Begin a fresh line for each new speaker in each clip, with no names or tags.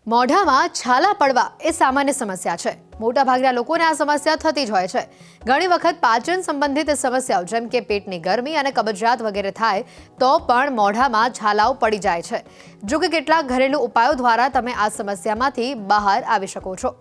મોઢામાં છાલા પડવા એ સામાન્ય સમસ્યા છે. મોટાભાગના લોકોને આ સમસ્યા થતી જ હોય છે. ઘણી વખત પાચન સંબંધિત સમસ્યાઓ જેમ કે પેટની ગરમી અને કબજિયાત વગેરે થાય તો પણ મોઢામાં છાલાઓ પડી જાય છે. જો કે કેટલાક ઘરેલું ઉપાયો દ્વારા તમે આ સમસ્યામાંથી બહાર આવી શકો છો.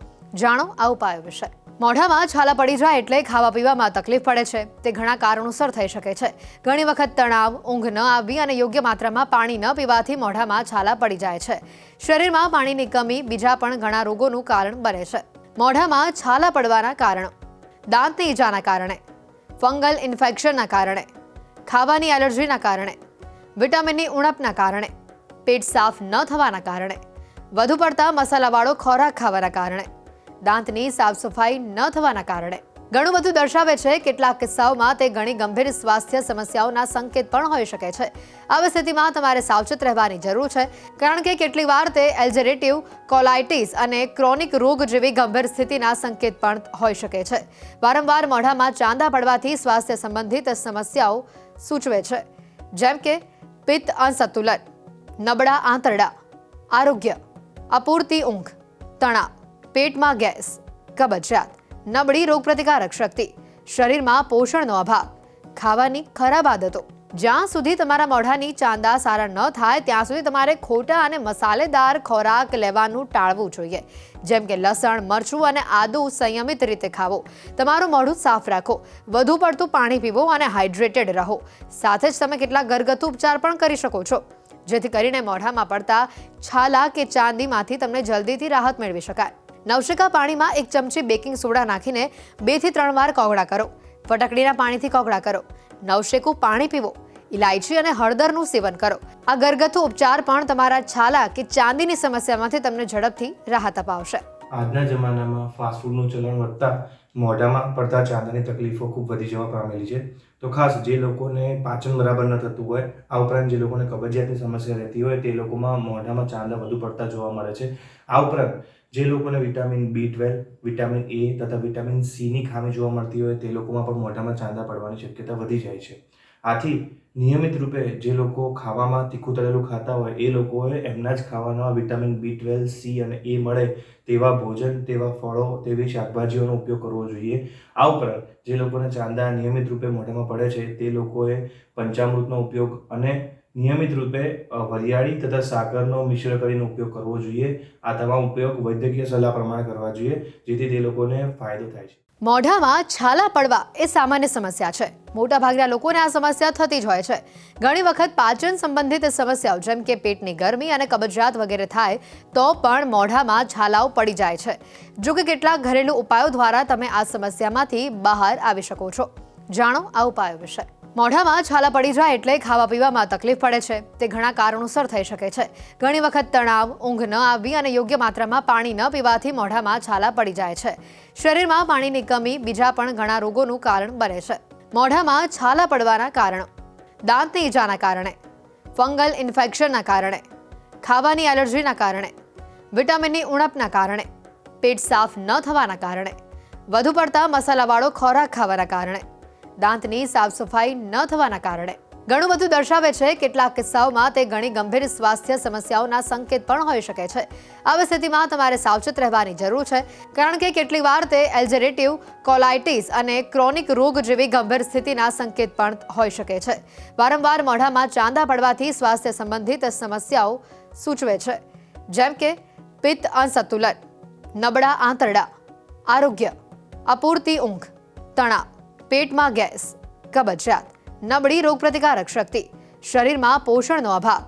જાણો આ ઉપાયો વિશે. મોઢામાં છાલા પડી જાય એટલે ખાવા પીવામાં તકલીફ પડે છે. તે ઘણા કારણોસર થઈ શકે છે. ઘણી વખત તણાવ, ઊંઘ ન આવવી અને યોગ્ય માત્રામાં પાણી ન પીવાથી મોઢામાં છાલા પડી જાય છે. શરીરમાં પાણીની કમી બીજા પણ ઘણા રોગોનું કારણ બને છે. મોઢામાં છાલા પડવાના કારણો: દાંતની ઈજાના કારણે, ફંગલ ઇન્ફેક્શનના કારણે, ખાવાની એલર્જીના કારણે, વિટામિનની ઉણપના કારણે, પેટ સાફ ન થવાના કારણે, વધુ પડતા મસાલાવાળો ખોરાક ખાવાના કારણે, દાંતની સાફ સફાઈ ન થવાના કારણે. ઘણું બધું દર્શાવે છે. કેટલાક કિસ્સાઓમાં તે ઘણી ગંભીર સ્વાસ્થ્ય સમસ્યાઓના સંકેત પણ હોઈ શકે છે. આવી સ્થિતિમાં તમારે સાવચેત રહેવાની જરૂર છે, કારણ કે કેટલીક વાર તે એલ્સરેટિવ કોલાઇટિસ અને ક્રોનિક રોગ જેવી ગંભીર સ્થિતિના સંકેત પણ હોઈ શકે છે. વારંવાર મોઢામાં ચાંદા પડવાથી સ્વાસ્થ્ય સંબંધિત સમસ્યાઓ સૂચવે છે, જેમ કે પિત્ત અસંતુલન, નબળા આંતરડા, આરોગ્ય, અપૂરતી ઊંઘ, તણાવ, પેટમાં ગેસ, કબજિયાત, નબળી રોગપ્રતિકારક શક્તિ, શરીરમાં પોષણનો અભાવ, ખાવાની ખરાબ આદતો. જ્યાં સુધી તમારા મોઢાની ચાંદા સારા ન થાય ત્યાં સુધી તમારે ખોટા અને મસાલેદાર ખોરાક લેવાનું ટાળવું જોઈએ, જેમ કે લસણ, મરચું અને આદુ સંયમિત રીતે ખાવો. તમારું મોઢું સાફ રાખો, વધુ પડતું પાણી પીવો અને હાઇડ્રેટેડ રહો. સાથે જ તમે કેટલાક ઘરગથ્થુ ઉપચાર પણ કરી શકો છો, જેથી કરીને મોઢામાં પડતા છાલા કે ચાંદીમાંથી તમને જલ્દીથી રાહત મેળવી શકાય. નવશેકા પાણીમાં 1 ચમચી બેકિંગ સોડા નાખીને 2 થી 3 વાર કોગળા કરો. ફટકડીના પાણીથી કોગળા કરો. નવશેકું પાણી પીવો. ઇલાયચી અને હળદરનું સેવન કરો. આ ઘરગથ્થુ ઉપચાર પણ તમારા છાલા કે ચાંદીની સમસ્યામાંથી તમને ઝડપથી રાહત અપાવશે.
આજના જમાનામાં ફાસ્ટફૂડનું ચલણ વધતા મોઢામાં પડતા ચાંદાની તકલીફો ખૂબ વધી જવા પામેલી છે. તો ખાસ જે લોકોને પાચન બરાબર ન થતું હોય, આ ઉપરાંત જે લોકોને કબજિયાતની સમસ્યા રહેતી હોય, તે લોકોમાં મોઢામાં ચાંદા વધુ પડતા જોવા મળે છે. આ ઉપરાંત જે લોકોને વિટામિન B12, વિટામિન A તથા વિટામિન Cની ખામી જોવા મળતી હોય, તે લોકોમાં પણ મોઢામાં ચાંદા પડવાની શક્યતા વધી જાય છે. આથી નિયમિત રૂપે જે લોકો ખાવામાં તીખું તળેલું ખાતા હોય, એ લોકોએ એમના જ ખાવાના વિટામિન B12, C અને A મળે તેવા ભોજન, તેવા ફળો, તેવી શાકભાજીઓનો ઉપયોગ કરવો જોઈએ. આ ઉપરાંત જે લોકોને ચાંદા નિયમિત રૂપે મોઢામાં પડે છે, તે લોકોએ પંચામૃતનો ઉપયોગ અને નિયમિત રૂપે વરિયાળી તથા સાકરનો મિશ્ર કરીને ઉપયોગ કરવો જોઈએ. આ તમામ ઉપયોગ વૈદ્યકીય સલાહ પ્રમાણે કરવા જોઈએ, જેથી તે લોકોને ફાયદો થાય છે.
મોઢામાં છાલા પડવા એ સામાન્ય સમસ્યા છે. મોટાભાગના લોકોને આ સમસ્યા થતી જ હોય છે. ઘણી વખત પાચન સંબંધિત સમસ્યાઓ જેમ કે પેટની ગરમી અને કબજિયાત વગેરે થાય તો પણ મોઢામાં છાલાઓ પડી જાય છે. જો કે કેટલાક ઘરેલું ઉપાયો દ્વારા તમે આ સમસ્યામાંથી બહાર આવી શકો છો. જાણો આ ઉપાયો વિશે. મોઢામાં છાલા પડી જાય એટલે ખાવા પીવામાં તકલીફ પડે છે. તે ઘણા કારણોસર થઈ શકે છે. ઘણી વખત તણાવ, ઊંઘ ન આવવી અને યોગ્ય માત્રામાં પાણી ન પીવાથી મોઢામાં છાલા પડી જાય છે. શરીરમાં પાણીની કમી બીજા પણ ઘણા રોગોનું કારણ બને છે. મોઢામાં છાલા પડવાના કારણો: દાંતની ઈજાના કારણે, ફંગલ ઇન્ફેક્શનના કારણે, ખાવાની એલર્જીના કારણે, વિટામિનની ઉણપના કારણે, પેટ સાફ ન થવાના કારણે, વધુ પડતા મસાલાવાળો ખોરાક ખાવાના કારણે, દાંતની સાફ સફાઈ ન થવાના કારણે. ઘણું બધું દર્શાવે છે. કેટલાક કિસ્સાઓમાં તે ઘણી ગંભીર સ્વાસ્થ્ય સમસ્યાઓના સંકેત પણ હોઈ શકે છે. આવી સ્થિતિમાં તમારે સાવચેત રહેવાની જરૂર છે, કારણ કે કેટલીક વાર તે એલ્સરેટિવ કોલાઇટિસ અને ક્રોનિક રોગ જેવી ગંભીર સ્થિતિના સંકેત પણ હોઈ શકે છે. વારંવાર મોઢામાં ચાંદા પડવાથી સ્વાસ્થ્ય સંબંધિત સમસ્યાઓ સૂચવે છે, જેમ કે પિત્ત અસંતુલન, નબળા આંતરડા, આરોગ્ય, અપૂરતી ઊંઘ, તણાવ, પેટમાં ગેસ, કબજિયાત, નબળી રોગપ્રતિકારક શક્તિ, શરીરમાં પોષણનો અભાવ,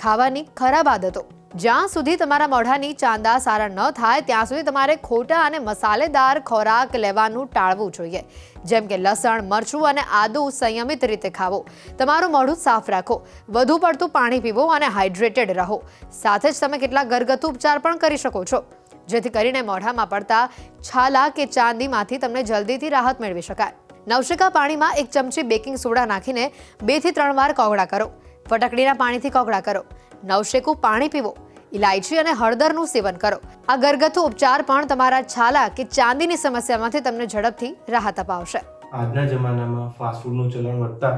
ખાવાની ખરાબ આદતો. જ્યાં સુધી તમારા મોઢાની ચાંદા સારા ન થાય ત્યાં સુધી તમારે ખોટા અને મસાલેદાર ખોરાક લેવાનું ટાળવું જોઈએ, જેમ કે લસણ, મરચું અને આદુ સંયમિત રીતે ખાવો. તમારું મોઢું સાફ રાખો, વધુ પડતું પાણી પીવો અને હાઇડ્રેટેડ રહો. સાથે જ તમે કેટલાક ઘરગથ્થુ ઉપચાર પણ કરી શકો છો, જેથી કરીને મોઢામાં પડતા છાલા કે ચાંદીમાંથી તમને જલ્દીથી રાહત મેળવી શકાય. નવશેકા પાણીમાં 1 ચમચી બેકિંગ સોડા નાખીને 2 થી 3 વાર કોગળા કરો. ફટકડીના પાણીથી કોગળા કરો. નવશેકું પાણી પીવો. ઇલાયચી અને હળદરનું સેવન કરો. આ ઘરગથ્થુ ઉપચાર પણ તમારા છાલા કે ચાંદીની સમસ્યામાંથી તમને ઝડપથી રાહત અપાવશે.
આજના જમાનામાં ફાસ્ટફૂડનું ચલણ વધતા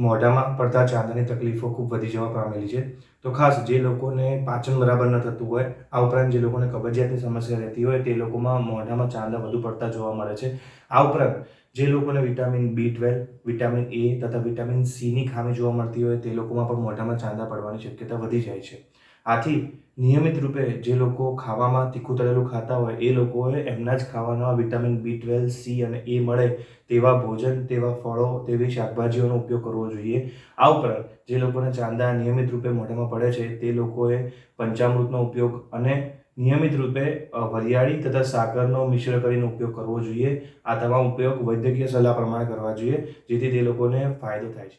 મોઢામાં પડતા ચાંદાની તકલીફો ખૂબ વધી જવા પામેલી છે. તો ખાસ જે લોકોને પાચન બરાબર ન થતું હોય, આ ઉપરાંત જે લોકોને કબજિયાતની સમસ્યા રહેતી હોય તે લોકોમાં મોઢામાં ચાંદા વધુ પડતા જોવા મળે છે. આ ઉપરાંત જે લોકોને વિટામિન B12, વિટામિન A તથા વિટામિન Cની ખામી જોવા મળતી હોય તે લોકોમાં પણ મોઢામાં ચાંદા પડવાની શક્યતા વધી જાય છે. આથી નિયમિત રૂપે જે લોકો ખાવામાં તીખું તળેલું ખાતા હોય એ લોકોએ એમના જ ખાવાના વિટામિન B12, C અને A મળે તેવા ભોજન, તેવા ફળો, તેવી શાકભાજીઓનો ઉપયોગ કરવો જોઈએ. આ ઉપરાંત જે લોકોને ચાંદા નિયમિત રૂપે મોઢામાં પડે છે તે લોકોએ પંચામૃતનો ઉપયોગ અને નિયમિત રૂપે વરિયાળી તથા સાકરનો મિશ્ર કરીને ઉપયોગ કરવો જોઈએ. આ તમામ ઉપયોગ વૈદ્યકીય સલાહ પ્રમાણે કરવા જોઈએ, જેથી તે લોકોને ફાયદો થાય છે.